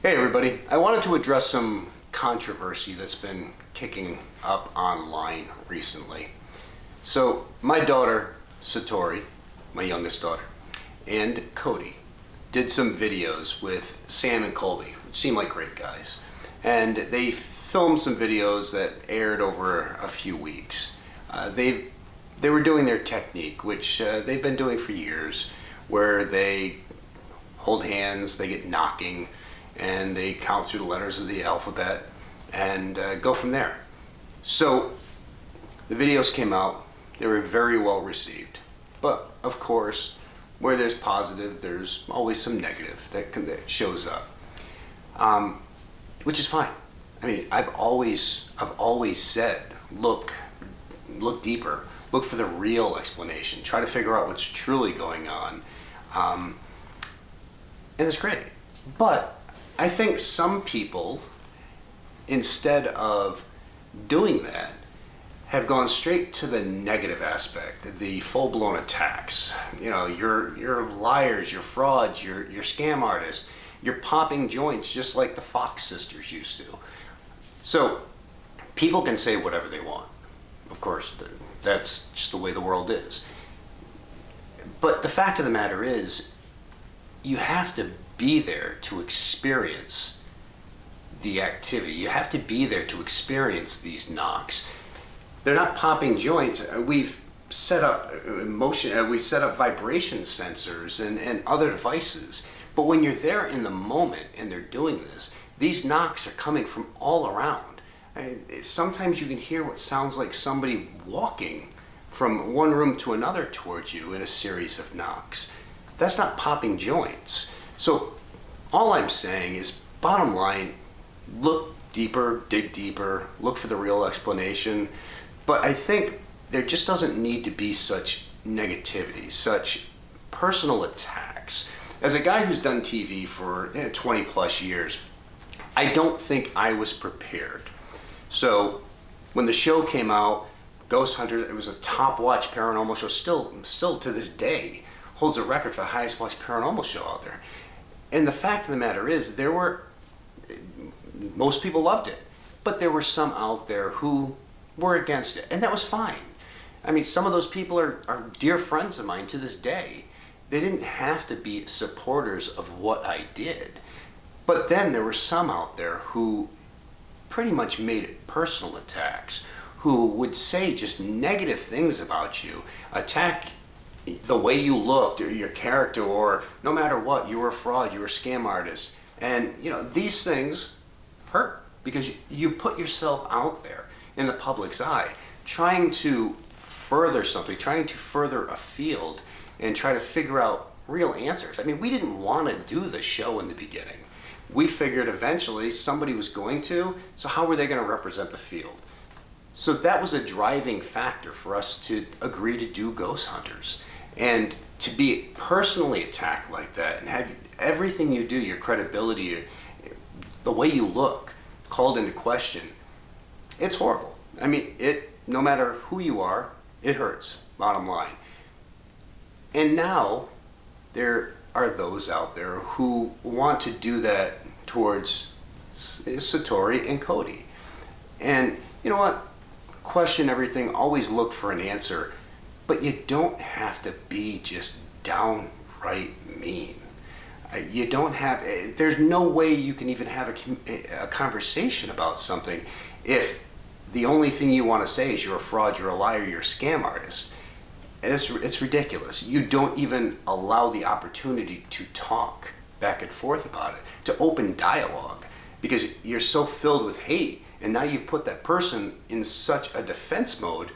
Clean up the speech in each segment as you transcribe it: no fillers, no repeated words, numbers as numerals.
Hey everybody, I wanted to address some controversy that's been kicking up online recently. So my daughter, Satori, my youngest daughter, and Cody did some videos with Sam and Cody, which seem like great guys. And they filmed some videos that aired over a few weeks. They were doing their technique, which they've been doing for years, where they hold hands, they get knocking, and they count through the letters of the alphabet and go from there. So the videos came out, they were very well received. But of course, where there's positive, there's always some negative that shows up, which is fine. I mean, I've always said, look deeper, look for the real explanation, try to figure out what's truly going on, and it's great. But I think some people, instead of doing that, have gone straight to the negative aspect, the full-blown attacks. You know, you're liars, you're frauds, you're scam artists, you're popping joints just like the Fox sisters used to. So people can say whatever they want. Of course, that's just the way the world is. But the fact of the matter is, you have to be there to experience the activity. You have to be there to experience these knocks. They're not popping joints. We've set up we set up vibration sensors and other devices. But when you're there in the moment and they're doing this, these knocks are coming from all around. Sometimes you can hear what sounds like somebody walking from one room to another towards you in a series of knocks. That's not popping joints. So all I'm saying is, bottom line, look deeper, dig deeper, look for the real explanation. But I think there just doesn't need to be such negativity, such personal attacks. As a guy who's done TV for 20 plus years, I don't think I was prepared. So when the show came out, Ghost Hunters, it was a top watched paranormal show, still to this day holds a record for the highest watched paranormal show out there. And the fact of the matter is, most people loved it, but there were some out there who were against it, and that was fine. I mean, some of those people are dear friends of mine to this day. They didn't have to be supporters of what I did. But then there were some out there who pretty much made it personal attacks, who would say just negative things about you, attack the way you looked or your character, or no matter what, you were a fraud, you were a scam artist. And you know, these things hurt because you put yourself out there in the public's eye, trying to further something, trying to further a field and try to figure out real answers. I mean, we didn't want to do the show in the beginning. We figured eventually somebody was going to, so how were they going to represent the field? So that was a driving factor for us to agree to do Ghost Hunters. And to be personally attacked like that and have everything you do, your credibility, the way you look, called into question, it's horrible. I mean, no matter who you are, it hurts, bottom line. And now there are those out there who want to do that towards Satori and Cody. And you know what? Question everything, always look for an answer, but you don't have to be just downright mean. You don't have, there's no way you can even have a conversation about something if the only thing you want to say is you're a fraud, you're a liar, you're a scam artist. And it's ridiculous. You don't even allow the opportunity to talk back and forth about it, to open dialogue, because you're so filled with hate, and now you've put that person in such a defense mode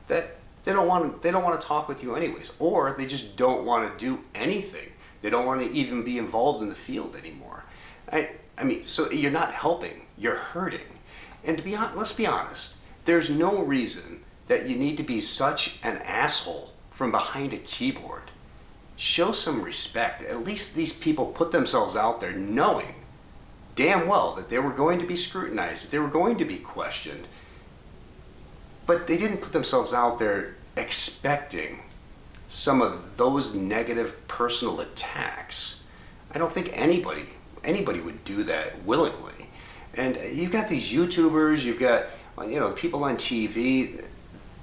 that they don't want to talk with you anyways, or they just don't want to do anything. They don't want to even be involved in the field anymore. I mean, so you're not helping, you're hurting. And let's be honest, there's no reason that you need to be such an asshole from behind a keyboard. Show some respect. At least these people put themselves out there knowing damn well that they were going to be scrutinized, that they were going to be questioned. But they didn't put themselves out there expecting some of those negative personal attacks. I don't think anybody anybody would do that willingly. And you've got these YouTubers, you've got people on TV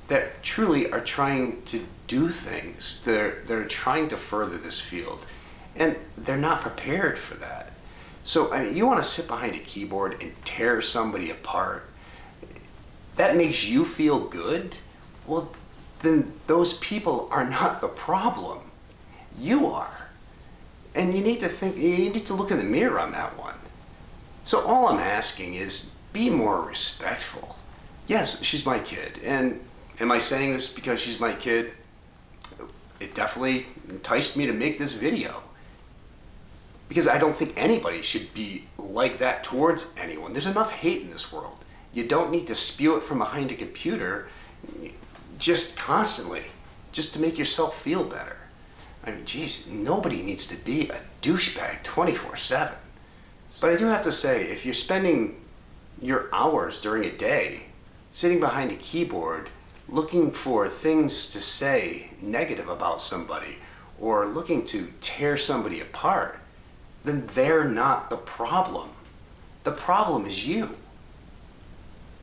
that truly are trying to do things. They're trying to further this field, and they're not prepared for that. So you want to sit behind a keyboard and tear somebody apart? That makes you feel good? Well, then those people are not the problem. You are. And you need to look in the mirror on that one. So all I'm asking is be more respectful. Yes, she's my kid. And am I saying this because she's my kid? It definitely enticed me to make this video. Because I don't think anybody should be like that towards anyone. There's enough hate in this world. You don't need to spew it from behind a computer constantly, just to make yourself feel better. Geez, nobody needs to be a douchebag 24/7. But I do have to say, if you're spending your hours during a day sitting behind a keyboard looking for things to say negative about somebody or looking to tear somebody apart, then they're not the problem. The problem is you.